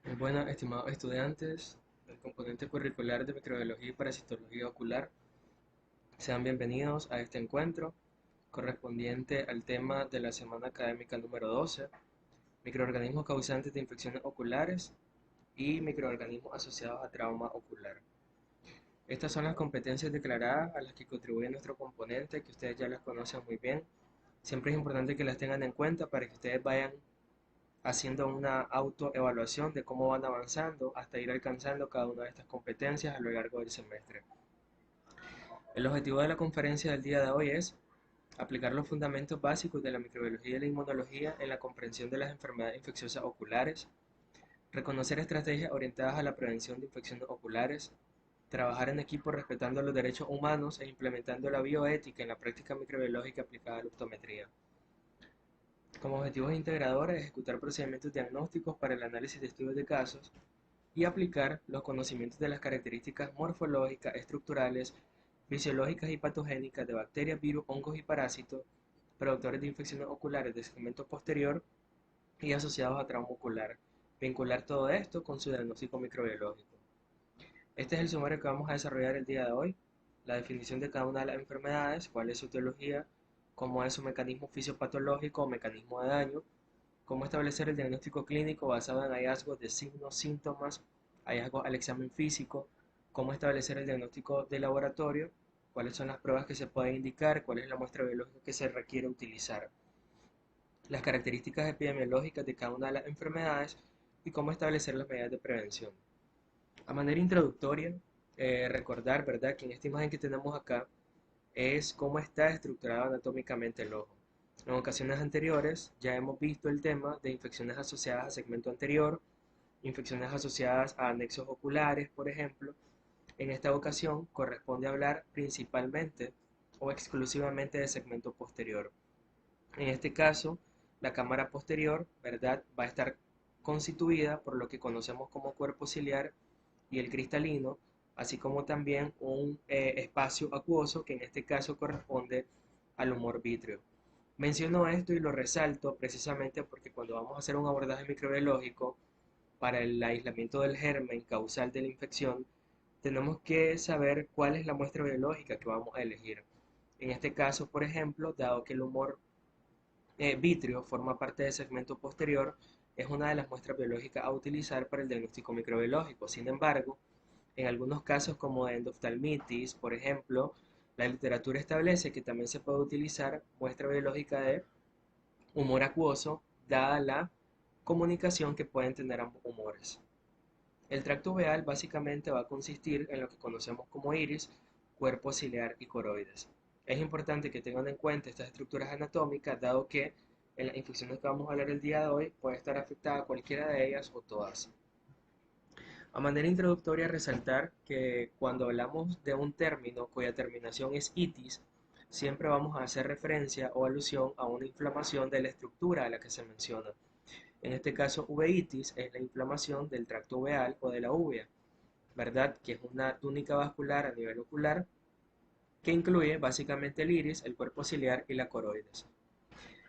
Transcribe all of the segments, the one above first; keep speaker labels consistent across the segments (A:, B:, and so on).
A: Bueno, estimados estudiantes del componente curricular de microbiología y parasitología ocular, sean bienvenidos a este encuentro correspondiente al tema de la semana académica número 12, microorganismos causantes de infecciones oculares y microorganismos asociados a trauma ocular. Estas son las competencias declaradas a las que contribuye nuestro componente, que ustedes ya las conocen muy bien. Siempre es importante que las tengan en cuenta para que ustedes vayan haciendo una autoevaluación de cómo van avanzando hasta ir alcanzando cada una de estas competencias a lo largo del semestre. El objetivo de la conferencia del día de hoy es aplicar los fundamentos básicos de la microbiología y la inmunología en la comprensión de las enfermedades infecciosas oculares, reconocer estrategias orientadas a la prevención de infecciones oculares, trabajar en equipo respetando los derechos humanos e implementando la bioética en la práctica microbiológica aplicada a la optometría. Como objetivos integradores, ejecutar procedimientos diagnósticos para el análisis de estudios de casos y aplicar los conocimientos de las características morfológicas, estructurales, fisiológicas y patogénicas de bacterias, virus, hongos y parásitos, productores de infecciones oculares de segmento posterior y asociados a trauma ocular. Vincular todo esto con su diagnóstico microbiológico. Este es el sumario que vamos a desarrollar el día de hoy. La definición de cada una de las enfermedades, cuál es su etiología, cómo es su mecanismo fisiopatológico o mecanismo de daño, cómo establecer el diagnóstico clínico basado en hallazgos de signos, síntomas, hallazgos al examen físico, cómo establecer el diagnóstico de laboratorio, cuáles son las pruebas que se pueden indicar, cuál es la muestra biológica que se requiere utilizar, las características epidemiológicas de cada una de las enfermedades y cómo establecer las medidas de prevención. A manera introductoria, recordar, ¿verdad?, que en esta imagen que tenemos acá es cómo está estructurado anatómicamente el ojo. En ocasiones anteriores ya hemos visto el tema de infecciones asociadas a segmento anterior, infecciones asociadas a anexos oculares, por ejemplo. En esta ocasión corresponde hablar principalmente o exclusivamente de segmento posterior. En este caso, la cámara posterior, ¿verdad?, va a estar constituida por lo que conocemos como cuerpo ciliar y el cristalino, así como también un espacio acuoso que en este caso corresponde al humor vítreo. Menciono esto y lo resalto precisamente porque cuando vamos a hacer un abordaje microbiológico para el aislamiento del germen causal de la infección, tenemos que saber cuál es la muestra biológica que vamos a elegir. En este caso, por ejemplo, dado que el humor vitrio forma parte del segmento posterior, es una de las muestras biológicas a utilizar para el diagnóstico microbiológico. Sin embargo, en algunos casos como de endoftalmitis, por ejemplo, la literatura establece que también se puede utilizar muestra biológica de humor acuoso, dada la comunicación que pueden tener ambos humores. El tracto uveal básicamente va a consistir en lo que conocemos como iris, cuerpo ciliar y coroides. Es importante que tengan en cuenta estas estructuras anatómicas, dado que en las infecciones que vamos a hablar el día de hoy puede estar afectada cualquiera de ellas o todas. A manera introductoria, resaltar que cuando hablamos de un término cuya terminación es itis, siempre vamos a hacer referencia o alusión a una inflamación de la estructura a la que se menciona. En este caso, uveitis es la inflamación del tracto uveal o de la uvea, ¿verdad? Que es una túnica vascular a nivel ocular que incluye básicamente el iris, el cuerpo ciliar y la coroides.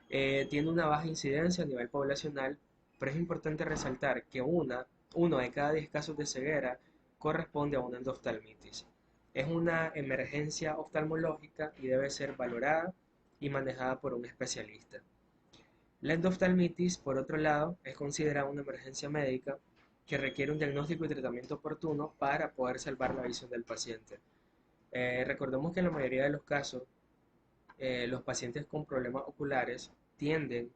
A: Tiene una baja incidencia a nivel poblacional, pero es importante resaltar que uno de cada 10 casos de ceguera corresponde a una endoftalmitis. Es una emergencia oftalmológica y debe ser valorada y manejada por un especialista. La endoftalmitis, por otro lado, es considerada una emergencia médica que requiere un diagnóstico y tratamiento oportuno para poder salvar la visión del paciente. Recordemos que en la mayoría de los casos, los pacientes con problemas oculares tienden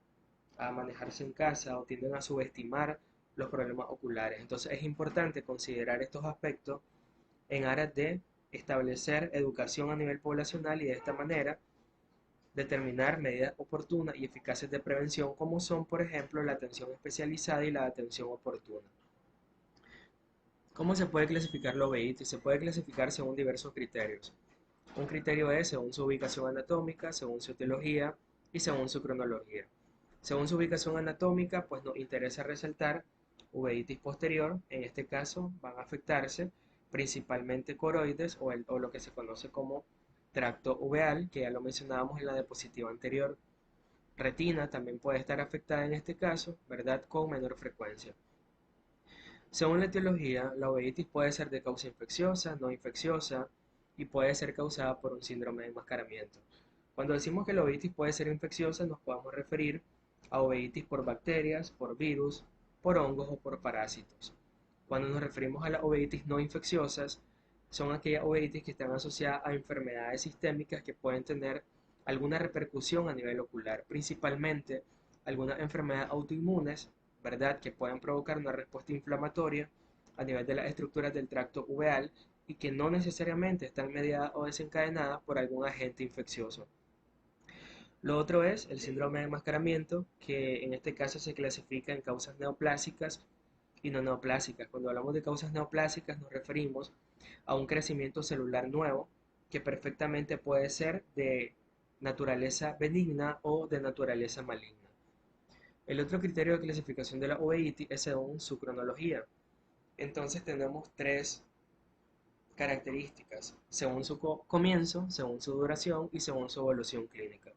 A: a manejarse en casa o tienden a subestimar los problemas oculares. Entonces es importante considerar estos aspectos en aras de establecer educación a nivel poblacional y de esta manera determinar medidas oportunas y eficaces de prevención como son, por ejemplo, la atención especializada y la atención oportuna. ¿Cómo se puede clasificar la uveitis? Se puede clasificar según diversos criterios. Un criterio es según su ubicación anatómica, según su etiología y según su cronología. Según su ubicación anatómica, pues nos interesa resaltar uveitis posterior, en este caso van a afectarse principalmente coroides o lo que se conoce como tracto uveal, que ya lo mencionábamos en la diapositiva anterior. Retina también puede estar afectada en este caso, ¿verdad?, con menor frecuencia. Según la etiología, la uveitis puede ser de causa infecciosa, no infecciosa y puede ser causada por un síndrome de enmascaramiento. Cuando decimos que la uveitis puede ser infecciosa, nos podemos referir a uveitis por bacterias, por virus, por hongos o por parásitos. Cuando nos referimos a las uveitis no infecciosas, son aquellas uveitis que están asociadas a enfermedades sistémicas que pueden tener alguna repercusión a nivel ocular, principalmente algunas enfermedades autoinmunes, ¿verdad?, que pueden provocar una respuesta inflamatoria a nivel de las estructuras del tracto uveal y que no necesariamente están mediadas o desencadenadas por algún agente infeccioso. Lo otro es el síndrome de enmascaramiento, que en este caso se clasifica en causas neoplásicas y no neoplásicas. Cuando hablamos de causas neoplásicas nos referimos a un crecimiento celular nuevo que perfectamente puede ser de naturaleza benigna o de naturaleza maligna. El otro criterio de clasificación de la uveitis es según su cronología. Entonces tenemos tres características, según su comienzo, según su duración y según su evolución clínica.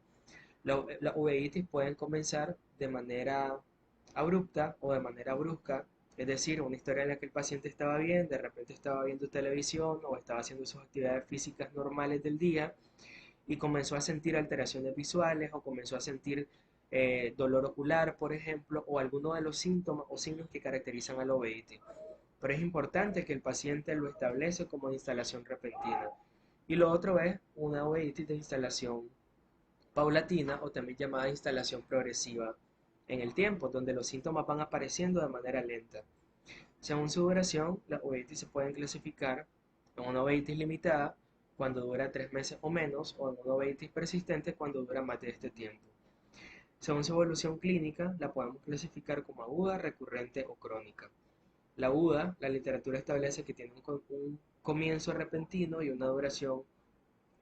A: Las uveitis pueden comenzar de manera abrupta o de manera brusca, es decir, una historia en la que el paciente estaba bien, de repente estaba viendo televisión o estaba haciendo sus actividades físicas normales del día y comenzó a sentir alteraciones visuales o comenzó a sentir dolor ocular, por ejemplo, o alguno de los síntomas o signos que caracterizan a la uveitis. Pero es importante que el paciente lo establece como de instalación repentina. Y lo otro es una uveitis de instalación paulatina o también llamada instalación progresiva en el tiempo, donde los síntomas van apareciendo de manera lenta. Según su duración, las uveitis se pueden clasificar en una uveitis limitada cuando dura 3 meses o menos, o en una uveitis persistente cuando dura más de este tiempo. Según su evolución clínica, la podemos clasificar como aguda, recurrente o crónica. La aguda, la literatura establece que tiene un comienzo repentino y una duración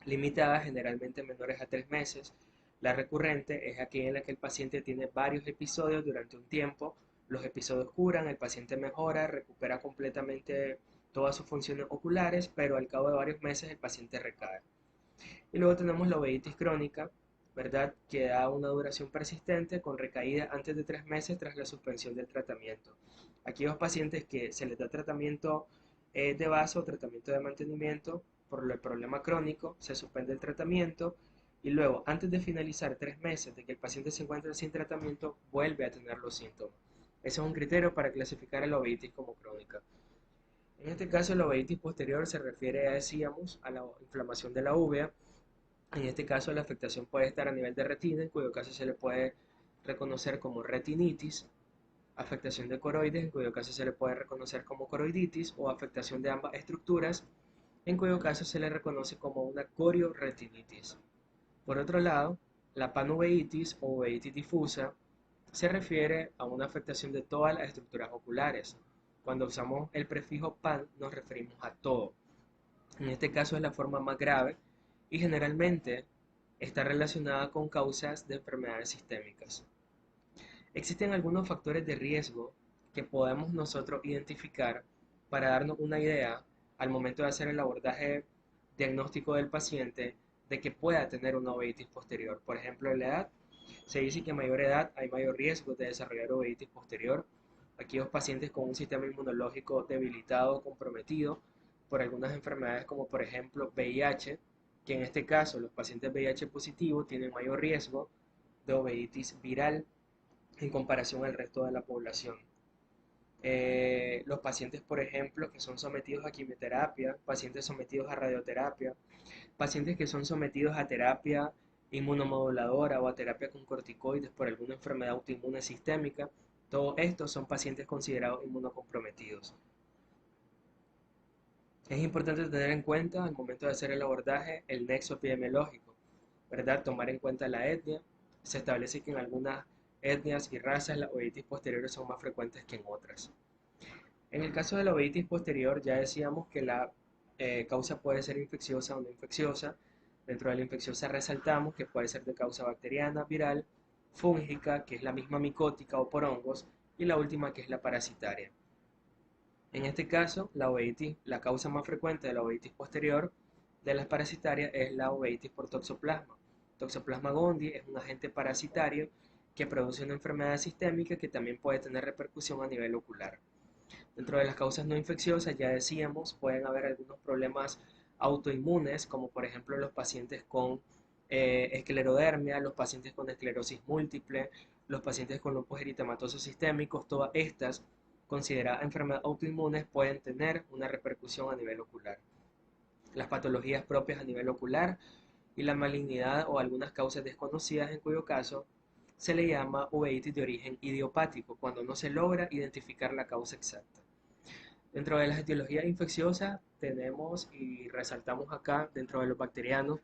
A: limitada, generalmente menores a 3 meses. La recurrente es aquella en la que el paciente tiene varios episodios durante un tiempo, los episodios curan, el paciente mejora, recupera completamente todas sus funciones oculares, pero al cabo de varios meses el paciente recae. Y luego tenemos la uveitis crónica, ¿verdad?, que da una duración persistente con recaída antes de 3 meses tras la suspensión del tratamiento. Aquellos pacientes que se les da tratamiento de base o tratamiento de mantenimiento por el problema crónico, se suspende el tratamiento y luego, antes de finalizar 3 meses de que el paciente se encuentre sin tratamiento, vuelve a tener los síntomas. Ese es un criterio para clasificar la uveitis como crónica. En este caso, la uveitis posterior se refiere, ya decíamos, a la inflamación de la uvea. En este caso, la afectación puede estar a nivel de retina, en cuyo caso se le puede reconocer como retinitis, afectación de coroides, en cuyo caso se le puede reconocer como coroiditis, o afectación de ambas estructuras, en cuyo caso se le reconoce como una corioretinitis. Por otro lado, la panuveitis o uveitis difusa se refiere a una afectación de todas las estructuras oculares. Cuando usamos el prefijo pan nos referimos a todo. En este caso es la forma más grave y generalmente está relacionada con causas de enfermedades sistémicas. Existen algunos factores de riesgo que podemos nosotros identificar para darnos una idea al momento de hacer el abordaje diagnóstico del paciente de que pueda tener una uveitis posterior. Por ejemplo, en la edad, se dice que a mayor edad hay mayor riesgo de desarrollar uveitis posterior. Aquellos pacientes con un sistema inmunológico debilitado o comprometido por algunas enfermedades como por ejemplo VIH, que en este caso los pacientes VIH positivos tienen mayor riesgo de uveitis viral en comparación al resto de la población. Los pacientes, por ejemplo, que son sometidos a quimioterapia, pacientes sometidos a radioterapia, pacientes que son sometidos a terapia inmunomoduladora o a terapia con corticoides por alguna enfermedad autoinmune sistémica, todos estos son pacientes considerados inmunocomprometidos. Es importante tener en cuenta al momento de hacer el abordaje el nexo epidemiológico, ¿verdad? Tomar en cuenta la etnia. Se establece que en algunas etnias y razas las uveitis posteriores son más frecuentes que en otras. En el caso de la uveitis posterior ya decíamos que la causa puede ser infecciosa o no infecciosa. Dentro de la infecciosa resaltamos que puede ser de causa bacteriana, viral, fúngica, que es la misma micótica o por hongos, y la última que es la parasitaria. En este caso, la causa más frecuente de la uveitis posterior de las parasitarias es la uveitis por toxoplasma. Toxoplasma gondii es un agente parasitario que produce una enfermedad sistémica que también puede tener repercusión a nivel ocular. Dentro de las causas no infecciosas, ya decíamos, pueden haber algunos problemas autoinmunes, como por ejemplo los pacientes con esclerodermia, los pacientes con esclerosis múltiple, los pacientes con lupus eritematoso sistémicos, todas estas consideradas enfermedades autoinmunes pueden tener una repercusión a nivel ocular. Las patologías propias a nivel ocular y la malignidad o algunas causas desconocidas, en cuyo caso se le llama uveitis de origen idiopático, cuando no se logra identificar la causa exacta. Dentro de las etiologías infecciosas tenemos y resaltamos acá, dentro de los bacterianos,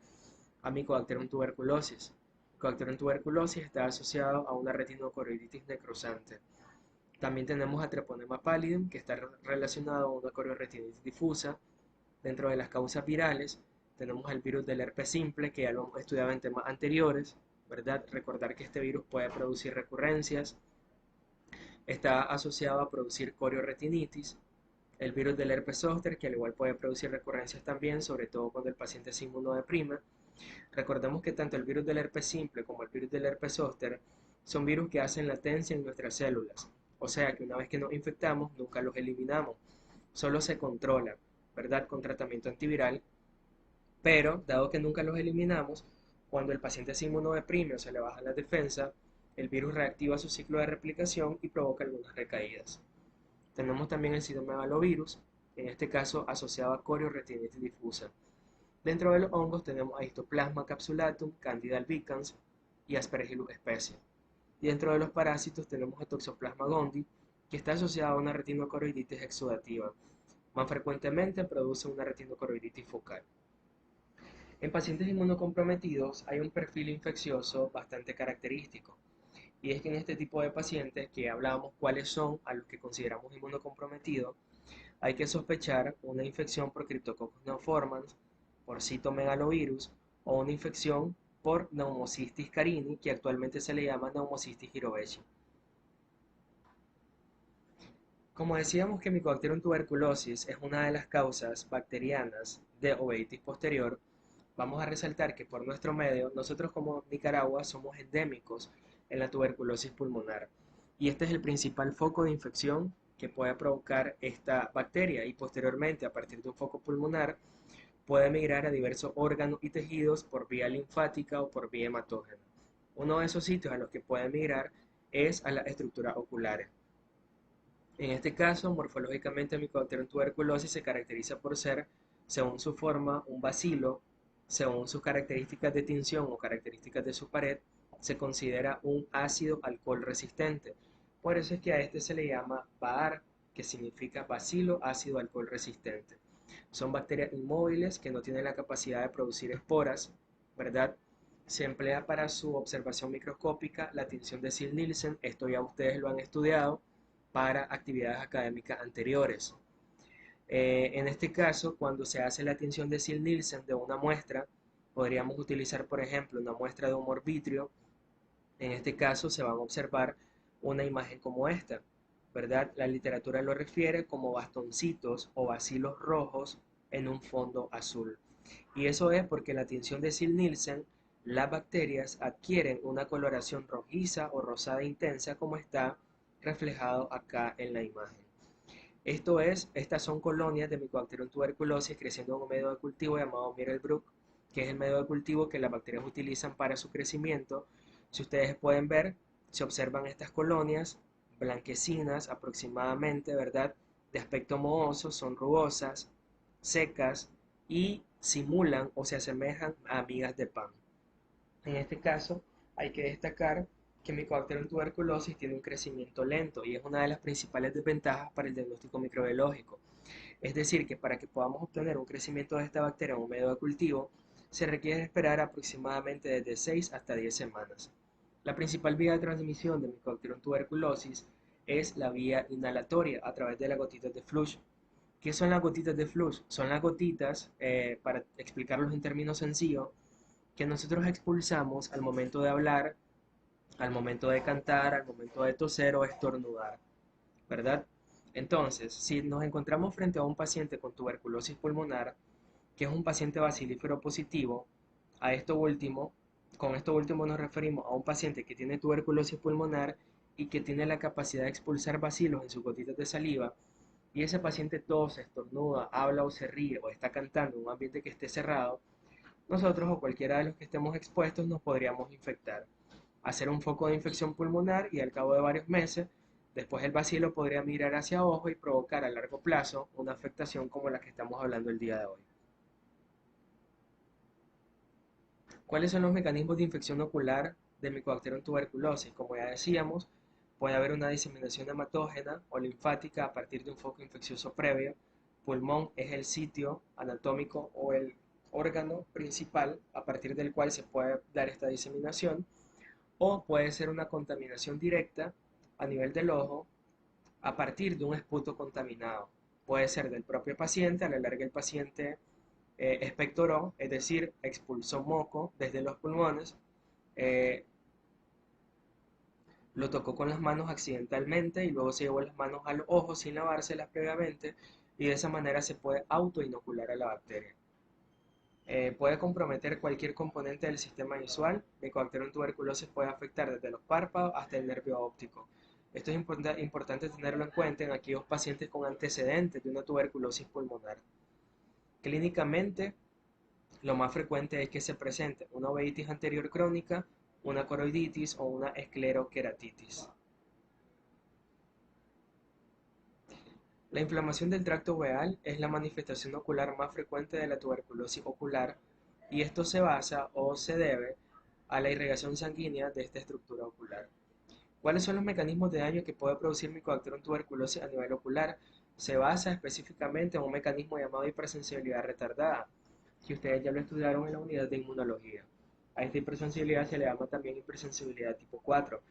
A: a Mycobacterium tuberculosis. Mycobacterium tuberculosis está asociado a una retinochoroiditis necrosante. También tenemos a Treponema pallidum, que está relacionado a una corioretinitis difusa. Dentro de las causas virales tenemos el virus del herpes simple, que ya lo hemos estudiado en temas anteriores, ¿verdad? Recordar que este virus puede producir recurrencias. Está asociado a producir corioretinitis. El virus del herpes zóster, que al igual puede producir recurrencias también, sobre todo cuando el paciente se inmunodeprime. Recordemos que tanto el virus del herpes simple como el virus del herpes zóster son virus que hacen latencia en nuestras células. O sea que una vez que nos infectamos, nunca los eliminamos. Solo se controlan, ¿verdad? Con tratamiento antiviral. Pero, dado que nunca los eliminamos, cuando el paciente se inmunodeprime o se le baja la defensa, el virus reactiva su ciclo de replicación y provoca algunas recaídas. Tenemos también el citomegalovirus, en este caso asociado a corioretinitis difusa. Dentro de los hongos tenemos a Histoplasma capsulatum, Candida albicans y Aspergillus species. Y dentro de los parásitos tenemos a Toxoplasma gondii, que está asociado a una retinocoroiditis exudativa. Más frecuentemente produce una retinocoroiditis focal. En pacientes inmunocomprometidos hay un perfil infeccioso bastante característico. Y es que en este tipo de pacientes, que hablamos cuáles son a los que consideramos inmunocomprometidos, hay que sospechar una infección por Cryptococcus neoformans, por citomegalovirus o una infección por Pneumocystis carini, que actualmente se le llama Pneumocystis jirovecii. Como decíamos que Mycobacterium tuberculosis es una de las causas bacterianas de uveitis posterior, vamos a resaltar que por nuestro medio, nosotros como Nicaragua somos endémicos en la tuberculosis pulmonar. Y este es el principal foco de infección que puede provocar esta bacteria y posteriormente, a partir de un foco pulmonar, puede migrar a diversos órganos y tejidos por vía linfática o por vía hematógena. Uno de esos sitios a los que puede migrar es a las estructuras oculares. En este caso, morfológicamente, Mycobacterium tuberculosis se caracteriza por ser, según su forma, un bacilo. Según sus características de tinción o características de su pared, se considera un ácido alcohol resistente. Por eso es que a este se le llama BAAR, que significa bacilo ácido alcohol resistente. Son bacterias inmóviles que no tienen la capacidad de producir esporas, ¿verdad? Se emplea para su observación microscópica la tinción de Ziehl-Neelsen, esto ya ustedes lo han estudiado, para actividades académicas anteriores. En este caso, cuando se hace la tinción de Ziehl-Neelsen de una muestra, podríamos utilizar, por ejemplo, una muestra de humor vítreo. En este caso se van a observar una imagen como esta, ¿verdad? La literatura lo refiere como bastoncitos o bacilos rojos en un fondo azul. Y eso es porque la tinción de Ziehl-Neelsen, las bacterias adquieren una coloración rojiza o rosada intensa, como está reflejado acá en la imagen. Estas son colonias de Mycobacterium tuberculosis creciendo en un medio de cultivo llamado Mirelbrook, que es el medio de cultivo que las bacterias utilizan para su crecimiento. Si ustedes pueden ver, se observan estas colonias blanquecinas aproximadamente, ¿verdad? De aspecto mohoso, son rugosas, secas y simulan o se asemejan a migas de pan. En este caso, hay que destacar que Mycobacterium tuberculosis tiene un crecimiento lento y es una de las principales desventajas para el diagnóstico microbiológico. Es decir, que para que podamos obtener un crecimiento de esta bacteria en un medio de cultivo, se requiere esperar aproximadamente desde 6 hasta 10 semanas. La principal vía de transmisión de Mycobacterium tuberculosis es la vía inhalatoria a través de las gotitas de flush. ¿Qué son las gotitas de flush? Son las gotitas, para explicarlos en términos sencillos, que nosotros expulsamos al momento de hablar, al momento de cantar, al momento de toser o estornudar, ¿verdad? Entonces, si nos encontramos frente a un paciente con tuberculosis pulmonar, que es un paciente bacilífero positivo, a esto último, con esto último nos referimos a un paciente que tiene tuberculosis pulmonar y que tiene la capacidad de expulsar bacilos en sus gotitas de saliva. y ese paciente tose, estornuda, habla o se ríe o está cantando en un ambiente que esté cerrado, nosotros o cualquiera de los que estemos expuestos nos podríamos infectar, hacer un foco de infección pulmonar y al cabo de varios meses, después el bacilo podría migrar hacia abajo y provocar a largo plazo una afectación como la que estamos hablando el día de hoy. ¿Cuáles son los mecanismos de infección ocular de Mycobacterium tuberculosis? Como ya decíamos, puede haber una diseminación hematógena o linfática a partir de un foco infeccioso previo. Pulmón es el sitio anatómico o el órgano principal a partir del cual se puede dar esta diseminación, o puede ser una contaminación directa a nivel del ojo a partir de un esputo contaminado. Puede ser del propio paciente, a la larga el paciente expectoró, es decir, expulsó moco desde los pulmones, eh, lo tocó con las manos accidentalmente y luego se llevó las manos al ojo sin lavárselas previamente y de esa manera se puede autoinocular a la bacteria. Puede comprometer cualquier componente del sistema visual. Mycobacterium tuberculosis puede afectar desde los párpados hasta el nervio óptico. Esto es importante tenerlo en cuenta en aquellos pacientes con antecedentes de una tuberculosis pulmonar. Clínicamente, lo más frecuente es que se presente una uveitis anterior crónica, una coroiditis o una escleroqueratitis. La inflamación del tracto uveal es la manifestación ocular más frecuente de la tuberculosis ocular y esto se basa o se debe a la irrigación sanguínea de esta estructura ocular. ¿Cuáles son los mecanismos de daño que puede producir Mycobacterium tuberculosis a nivel ocular? Se basa específicamente en un mecanismo llamado hipersensibilidad retardada, que ustedes ya lo estudiaron en la unidad de inmunología. A esta hipersensibilidad se le llama también hipersensibilidad tipo 4,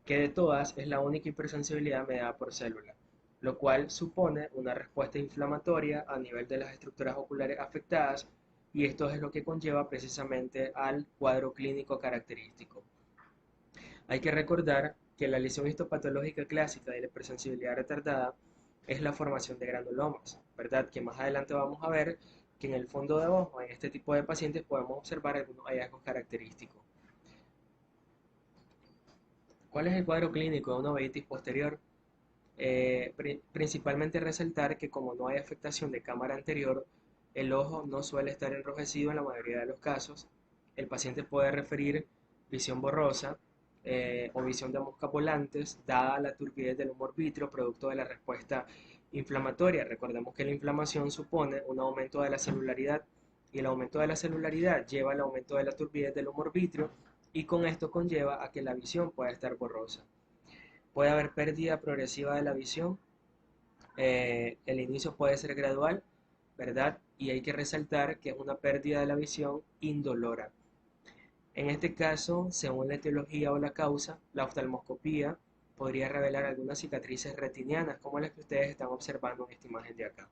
A: que de todas es la única hipersensibilidad mediada por célula, lo cual supone una respuesta inflamatoria a nivel de las estructuras oculares afectadas, y esto es lo que conlleva precisamente al cuadro clínico característico. Hay que recordar que la lesión histopatológica clásica de la hipersensibilidad retardada es la formación de granulomas, ¿verdad? Que más adelante vamos a ver que en el fondo de ojo, en este tipo de pacientes, podemos observar algunos hallazgos característicos. ¿Cuál es el cuadro clínico de una uveitis posterior? Principalmente resaltar que como no hay afectación de cámara anterior, el ojo no suele estar enrojecido en la mayoría de los casos. El paciente puede referir visión borrosa o visión de moscas volantes, dada la turbidez del humor vítreo producto de la respuesta inflamatoria. Recordemos que la inflamación supone un aumento de la celularidad y el aumento de la celularidad lleva al aumento de la turbidez del humor vítreo y con esto conlleva a que la visión pueda estar borrosa. Puede haber pérdida progresiva de la visión, el inicio puede ser gradual, ¿verdad? Y hay que resaltar que es una pérdida de la visión indolora. En este caso, según la etiología o la causa, la oftalmoscopía podría revelar algunas cicatrices retinianas, como las que ustedes están observando en esta imagen de acá.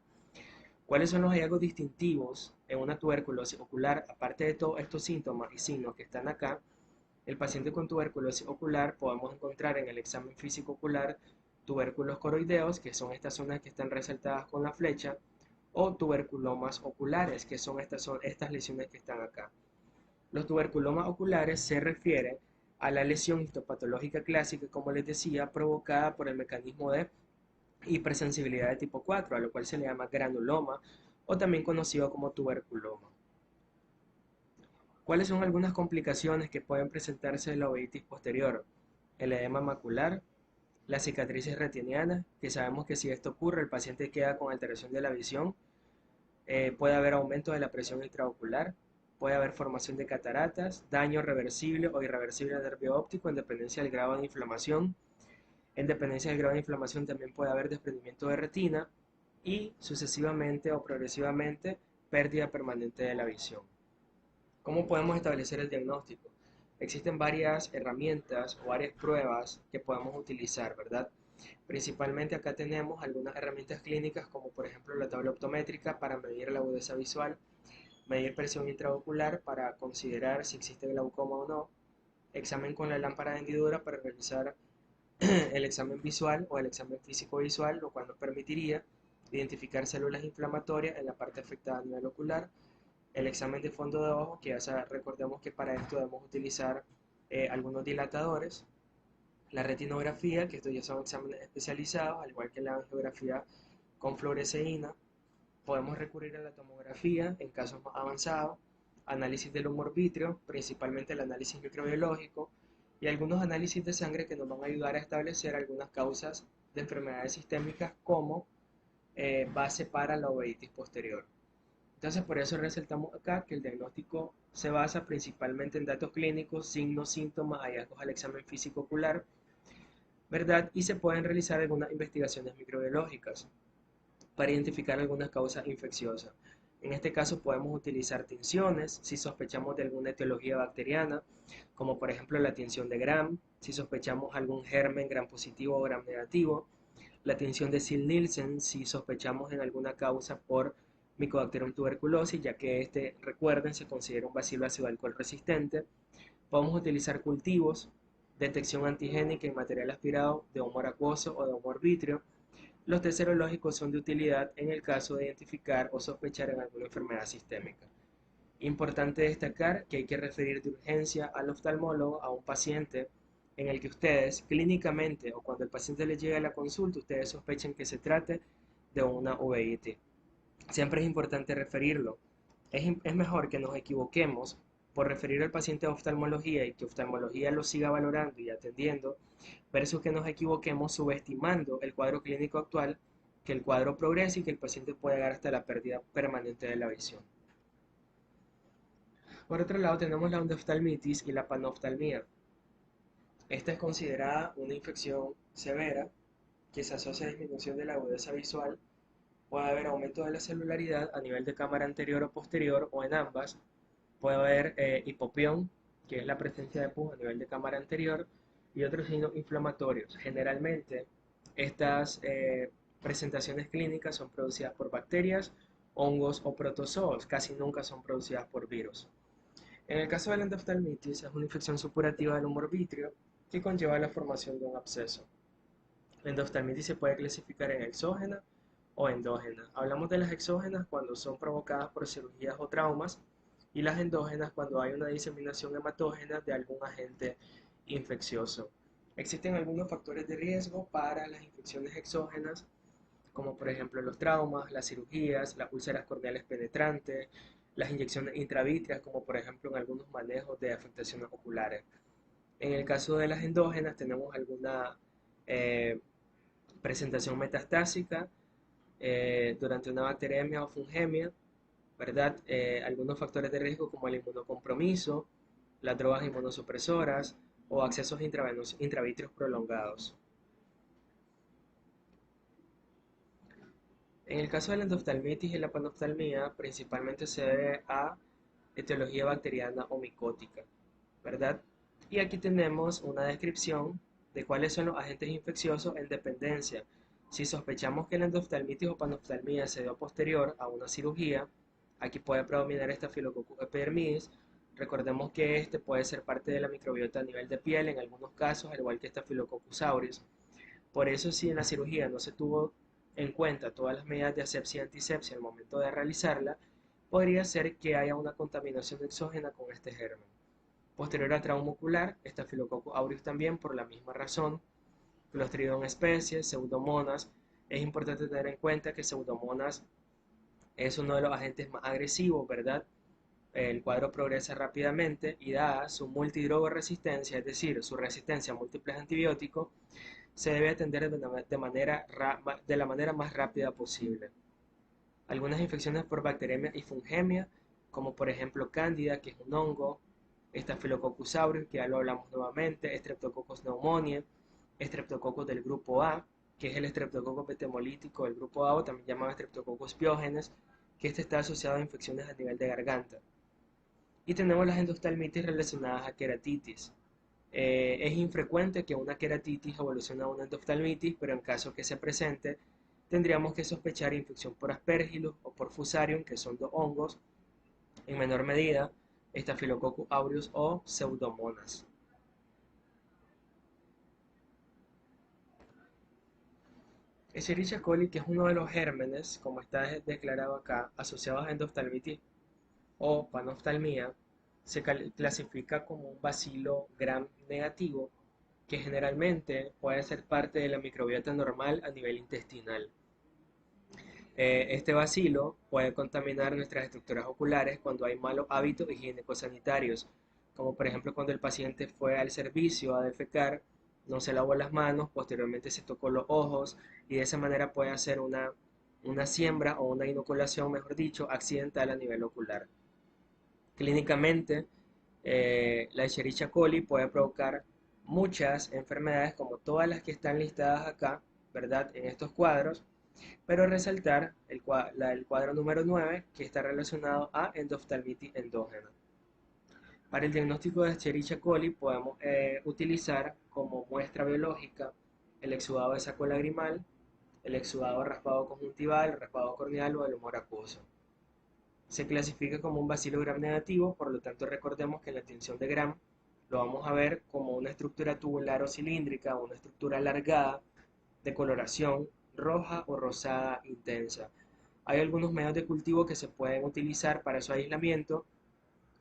A: ¿Cuáles son los hallazgos distintivos en una tuberculosis ocular? Aparte de todos estos síntomas y signos que están acá, el paciente con tuberculosis ocular podemos encontrar en el examen físico ocular tubérculos coroideos, que son estas zonas que están resaltadas con la flecha, o tuberculomas oculares, que son estas lesiones que están acá. Los tuberculomas oculares se refieren a la lesión histopatológica clásica, como les decía, provocada por el mecanismo de hipersensibilidad de tipo 4, a lo cual se le llama granuloma o también conocido como tuberculoma. ¿Cuáles son algunas complicaciones que pueden presentarse de la uveitis posterior? El edema macular, las cicatrices retinianas, que sabemos que si esto ocurre el paciente queda con alteración de la visión, puede haber aumento de la presión intraocular, puede haber formación de cataratas, daño reversible o irreversible al nervio óptico en dependencia del grado de inflamación. En dependencia del grado de inflamación también puede haber desprendimiento de retina y sucesivamente o progresivamente pérdida permanente de la visión. ¿Cómo podemos establecer el diagnóstico? Existen varias herramientas o varias pruebas que podemos utilizar, ¿verdad? Principalmente acá tenemos algunas herramientas clínicas como por ejemplo la tabla optométrica para medir la agudeza visual, medir presión intraocular para considerar si existe glaucoma o no, examen con la lámpara de hendidura para realizar el examen visual o el examen físico visual, lo cual nos permitiría identificar células inflamatorias en la parte afectada a nivel ocular, el examen de fondo de ojo, que ya recordemos que para esto debemos utilizar algunos dilatadores, la retinografía, que estos ya son exámenes especializados, al igual que la angiografía con fluoresceína. Podemos recurrir a la tomografía en casos más avanzados, análisis del humor vítreo, principalmente el análisis microbiológico, y algunos análisis de sangre que nos van a ayudar a establecer algunas causas de enfermedades sistémicas como base para la uveitis posterior. Entonces, por eso resaltamos acá que el diagnóstico se basa principalmente en datos clínicos, signos, síntomas, hallazgos al examen físico ocular, ¿verdad? Y se pueden realizar algunas investigaciones microbiológicas para identificar algunas causas infecciosas. En este caso podemos utilizar tinciones si sospechamos de alguna etiología bacteriana, como por ejemplo la tinción de Gram, si sospechamos algún germen Gram positivo o Gram negativo, la tinción de Sil-Nielsen si sospechamos en alguna causa por Mycobacterium tuberculosis, ya que este, recuerden, se considera un bacilo ácido alcohol resistente. Podemos utilizar cultivos, detección antigénica en material aspirado de humor acuoso o de humor vítreo. Los test serológicos son de utilidad en el caso de identificar o sospechar en alguna enfermedad sistémica. Importante destacar que hay que referir de urgencia al oftalmólogo a un paciente en el que ustedes clínicamente o cuando el paciente les llegue a la consulta, ustedes sospechen que se trate de una uveitis. Siempre es importante referirlo. Es mejor que nos equivoquemos por referir al paciente a oftalmología y que oftalmología lo siga valorando y atendiendo, versus que nos equivoquemos subestimando el cuadro clínico actual, que el cuadro progrese y que el paciente pueda llegar hasta la pérdida permanente de la visión. Por otro lado, tenemos la endoftalmitis y la panoftalmía. Esta es considerada una infección severa que se asocia a disminución de la agudeza visual. Puede haber aumento de la celularidad a nivel de cámara anterior o posterior o en ambas. Puede haber hipopión, que es la presencia de pus a nivel de cámara anterior, y otros signos inflamatorios. Generalmente, estas presentaciones clínicas son producidas por bacterias, hongos o protozoos, casi nunca son producidas por virus. En el caso de la endoftalmitis, es una infección supurativa del humor vítreo que conlleva la formación de un absceso. La endoftalmitis se puede clasificar en exógena o endógena. Hablamos de las exógenas cuando son provocadas por cirugías o traumas, y las endógenas cuando hay una diseminación hematógena de algún agente infeccioso. Existen algunos factores de riesgo para las infecciones exógenas, como por ejemplo los traumas, las cirugías, las úlceras corneales penetrantes, las inyecciones intravítreas, como por ejemplo en algunos manejos de afectaciones oculares. En el caso de las endógenas tenemos alguna eh, presentación metastásica durante una bacteremia o fungemia, ¿verdad? Algunos factores de riesgo como el inmunocompromiso, las drogas inmunosupresoras o accesos intravítreos prolongados. En el caso de la endoftalmitis y la panoftalmía, principalmente se debe a etiología bacteriana o micótica, ¿verdad? Y aquí tenemos una descripción de cuáles son los agentes infecciosos en dependencia. Si sospechamos que la endoftalmitis o panoftalmía se dio posterior a una cirugía, aquí puede predominar Staphylococcus epidermidis. Recordemos que este puede ser parte de la microbiota a nivel de piel en algunos casos, al igual que Staphylococcus aureus. Por eso, si en la cirugía no se tuvo en cuenta todas las medidas de asepsia y antisepsia al momento de realizarla, podría ser que haya una contaminación exógena con este germen. Posterior al trauma ocular, Staphylococcus aureus también por la misma razón, Clostridium species, Pseudomonas. Es importante tener en cuenta que Pseudomonas es uno de los agentes más agresivos, ¿verdad? El cuadro progresa rápidamente y dada su multidrogoresistencia, es decir, su resistencia a múltiples antibióticos, se debe atender de la manera más rápida posible. Algunas infecciones por bacteremia y fungemia, como por ejemplo Cándida, que es un hongo, Staphylococcus aureus, que ya lo hablamos nuevamente, Streptococcus pneumoniae, Streptococcus del grupo A, que es el Streptococcus betemolítico del grupo A, o también llamado Streptococcus pyogenes, que este está asociado a infecciones a nivel de garganta. Y tenemos las endoftalmitis relacionadas a queratitis. Es infrecuente que una queratitis evolucione a una endoftalmitis, pero en caso que se presente, tendríamos que sospechar infección por Aspergillus o por Fusarium, que son dos hongos, en menor medida, Staphylococcus aureus o Pseudomonas. Escherichia coli, que es uno de los gérmenes, como está declarado acá, asociados a endoftalmitis o panoftalmía, se clasifica como un bacilo gram negativo que generalmente puede ser parte de la microbiota normal a nivel intestinal. Este bacilo puede contaminar nuestras estructuras oculares cuando hay malos hábitos higiénicos sanitarios, como por ejemplo cuando el paciente fue al servicio a defecar, no se lavó las manos, posteriormente se tocó los ojos y de esa manera puede hacer una siembra o una inoculación, mejor dicho, accidental a nivel ocular. Clínicamente, la Escherichia coli puede provocar muchas enfermedades como todas las que están listadas acá, ¿verdad? En estos cuadros, pero resaltar el cuadro número 9 que está relacionado a endoftalmitis endógena. Para el diagnóstico de Escherichia coli podemos utilizar como muestra biológica el exudado de saco lagrimal, el exudado raspado conjuntival, raspado corneal o el humor acuoso. Se clasifica como un bacilo gram negativo, por lo tanto recordemos que en la tinción de gram lo vamos a ver como una estructura tubular o cilíndrica, una estructura alargada de coloración roja o rosada intensa. Hay algunos medios de cultivo que se pueden utilizar para su aislamiento,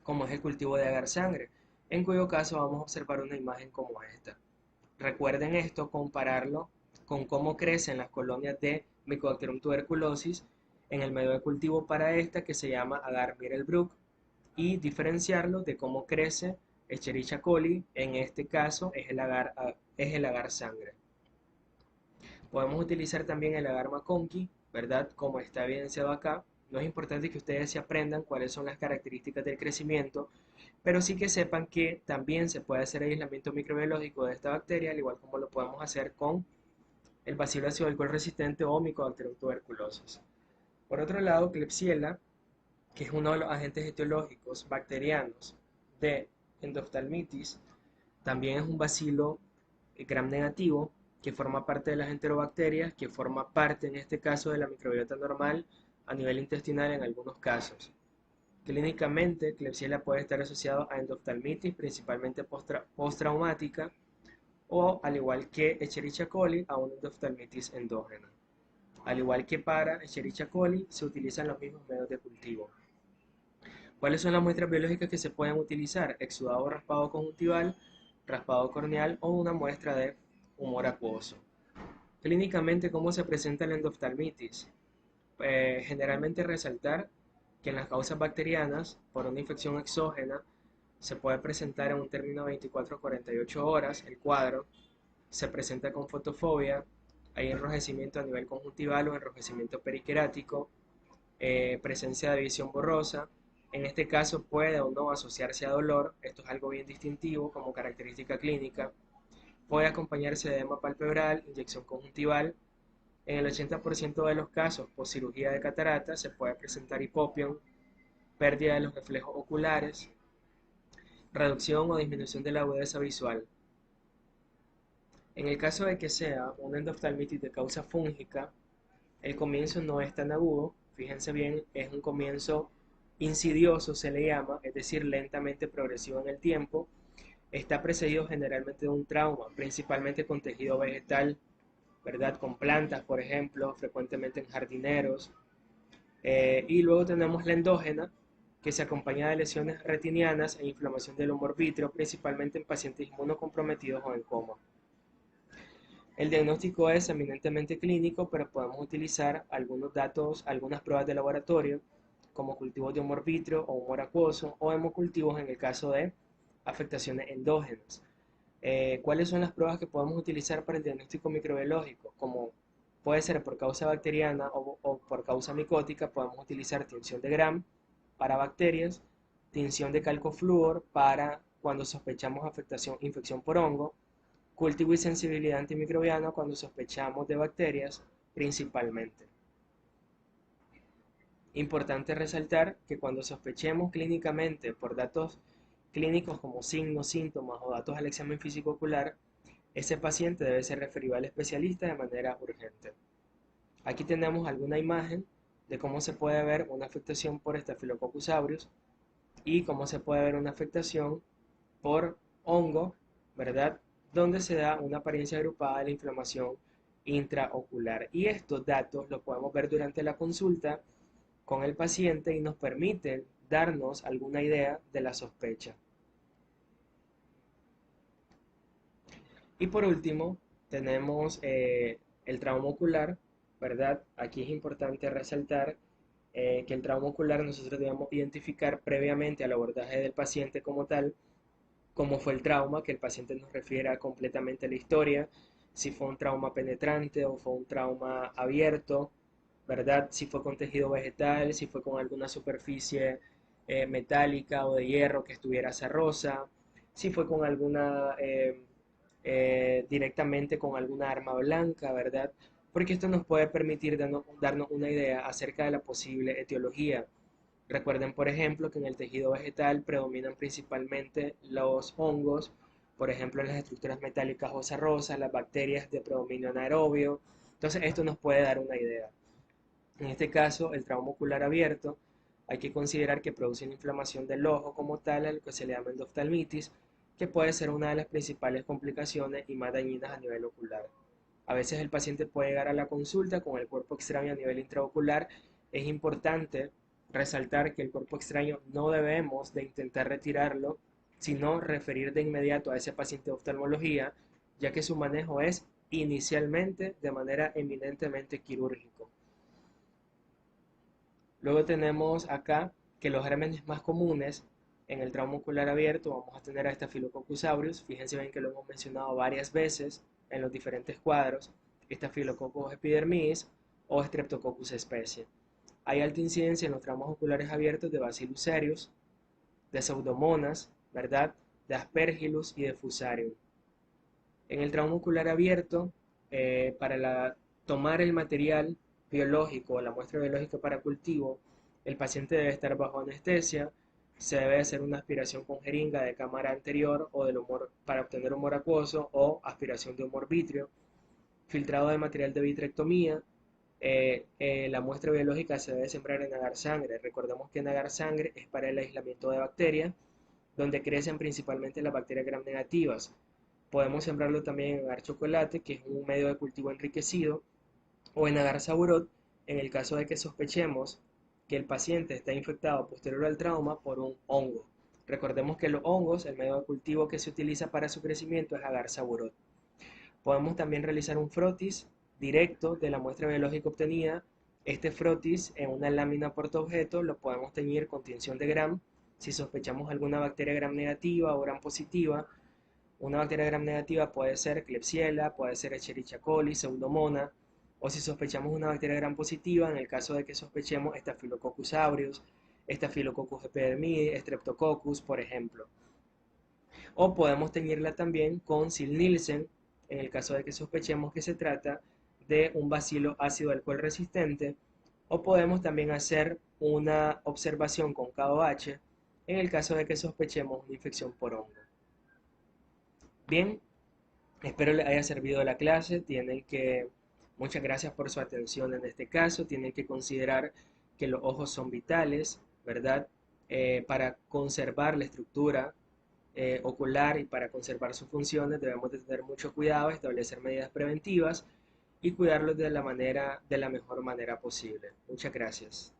A: como es el cultivo de agar sangre, en cuyo caso vamos a observar una imagen como esta. Recuerden esto, compararlo con cómo crecen las colonias de Mycobacterium tuberculosis en el medio de cultivo para esta que se llama agar Mirelbrook y diferenciarlo de cómo crece Escherichia coli, en este caso es el agar sangre. Podemos utilizar también el agar McConkey, ¿verdad? Como está evidenciado acá. No es importante que ustedes se aprendan cuáles son las características del crecimiento, pero sí que sepan que también se puede hacer aislamiento microbiológico de esta bacteria, al igual como lo podemos hacer con el bacilo ácido alcohol resistente o Mycobacterium tuberculosis. Por otro lado, Klebsiella, que es uno de los agentes etiológicos bacterianos de endoftalmitis, también es un bacilo gram negativo que forma parte de las enterobacterias, que forma parte en este caso de la microbiota normal a nivel intestinal en algunos casos. Clínicamente, Klebsiella puede estar asociado a endoftalmitis, principalmente postraumática, o al igual que Escherichia coli, a una endoftalmitis endógena. Al igual que para Escherichia coli, se utilizan los mismos medios de cultivo. ¿Cuáles son las muestras biológicas que se pueden utilizar? Exudado raspado conjuntival, raspado corneal o una muestra de humor acuoso. Clínicamente, ¿cómo se presenta la endoftalmitis? Generalmente resaltar que en las causas bacterianas, por una infección exógena, se puede presentar en un término de 24 a 48 horas el cuadro, se presenta con fotofobia, hay enrojecimiento a nivel conjuntival o enrojecimiento periquerático, presencia de visión borrosa. En este caso puede o no asociarse a dolor, esto es algo bien distintivo como característica clínica. Puede acompañarse de edema palpebral, inyección conjuntival. En el 80% de los casos, por cirugía de catarata, se puede presentar hipopión, pérdida de los reflejos oculares, reducción o disminución de la agudeza visual. En el caso de que sea una endoftalmitis de causa fúngica, el comienzo no es tan agudo, fíjense bien, es un comienzo insidioso, se le llama, es decir, lentamente progresivo en el tiempo. Está precedido generalmente de un trauma, principalmente con tejido vegetal, ¿verdad? Con plantas, por ejemplo, frecuentemente en jardineros. Y luego tenemos la endógena, que se acompaña de lesiones retinianas e inflamación del humor vítreo, principalmente en pacientes inmunocomprometidos o en coma. El diagnóstico es eminentemente clínico, pero podemos utilizar algunos datos, algunas pruebas de laboratorio, como cultivos de humor vítreo o humor acuoso, o hemocultivos en el caso de afectaciones endógenas. ¿Cuáles son las pruebas que podemos utilizar para el diagnóstico microbiológico? Como puede ser por causa bacteriana o por causa micótica, podemos utilizar tinción de Gram para bacterias, tinción de calcoflúor para cuando sospechamos infección por hongo, cultivo y sensibilidad antimicrobiana cuando sospechamos de bacterias principalmente. Importante resaltar que cuando sospechemos clínicamente por datos clínicos como signos, síntomas o datos al examen físico ocular, ese paciente debe ser referido al especialista de manera urgente. Aquí tenemos alguna imagen de cómo se puede ver una afectación por Staphylococcus aureus y cómo se puede ver una afectación por hongo, ¿verdad? Donde se da una apariencia agrupada de la inflamación intraocular. Y estos datos los podemos ver durante la consulta con el paciente y nos permiten darnos alguna idea de la sospecha. Y por último, tenemos el trauma ocular, ¿verdad? Aquí es importante resaltar que el trauma ocular nosotros debemos identificar previamente al abordaje del paciente como tal, cómo fue el trauma, que el paciente nos refiera completamente a la historia, si fue un trauma penetrante o fue un trauma abierto, ¿verdad? Si fue con tejido vegetal, si fue con alguna superficie metálica o de hierro que estuviera cerrosa, si fue con alguna directamente con alguna arma blanca, ¿verdad? Porque esto nos puede permitir darnos una idea acerca de la posible etiología. Recuerden, por ejemplo, que en el tejido vegetal predominan principalmente los hongos, por ejemplo, en las estructuras metálicas o cerrosas, las bacterias de predominio anaerobio. Entonces, esto nos puede dar una idea. En este caso, el trauma ocular abierto, hay que considerar que produce una inflamación del ojo como tal, al que se le llama endoftalmitis, que puede ser una de las principales complicaciones y más dañinas a nivel ocular. A veces el paciente puede llegar a la consulta con el cuerpo extraño a nivel intraocular. Es importante resaltar que el cuerpo extraño no debemos de intentar retirarlo, sino referir de inmediato a ese paciente de oftalmología, ya que su manejo es inicialmente de manera eminentemente quirúrgico. Luego tenemos acá que los gérmenes más comunes en el trauma ocular abierto vamos a tener a Staphylococcus aureus. Fíjense bien que lo hemos mencionado varias veces en los diferentes cuadros. Staphylococcus epidermidis o Streptococcus specie. Hay alta incidencia en los traumas oculares abiertos de Bacillus cereus, de Pseudomonas, ¿verdad? De Aspergillus y de Fusarium. En el trauma ocular abierto, tomar el material biológico, la muestra biológica para cultivo, el paciente debe estar bajo anestesia, se debe hacer una aspiración con jeringa de cámara anterior o del humor para obtener humor acuoso o aspiración de humor vítreo, filtrado de material de vitrectomía. La muestra biológica se debe sembrar en agar sangre. Recordemos que en agar sangre es para el aislamiento de bacterias, donde crecen principalmente las bacterias gram negativas. Podemos sembrarlo también en agar chocolate, que es un medio de cultivo enriquecido, o en agar saburot, en el caso de que sospechemos que el paciente está infectado posterior al trauma por un hongo. Recordemos que los hongos, el medio de cultivo que se utiliza para su crecimiento es agar saburot. Podemos también realizar un frotis directo de la muestra biológica obtenida. Este frotis en una lámina portaobjeto lo podemos teñir con tinción de Gram si sospechamos alguna bacteria Gram negativa o Gram positiva. Una bacteria gram negativa puede ser Klebsiella, puede ser Escherichia coli, Pseudomonas, o si sospechamos una bacteria gram positiva, en el caso de que sospechemos Staphylococcus aureus, Staphylococcus epidermidis, Streptococcus, por ejemplo. O podemos teñirla también con Sil-Nielsen, en el caso de que sospechemos que se trata de un bacilo ácido alcohol resistente, o podemos también hacer una observación con KOH en el caso de que sospechemos una infección por hongo. Bien, espero les haya servido la clase. Muchas gracias por su atención en este caso. Tienen que considerar que los ojos son vitales, ¿verdad? Para conservar la estructura ocular y para conservar sus funciones debemos de tener mucho cuidado, establecer medidas preventivas y cuidarlos de la mejor manera posible. Muchas gracias.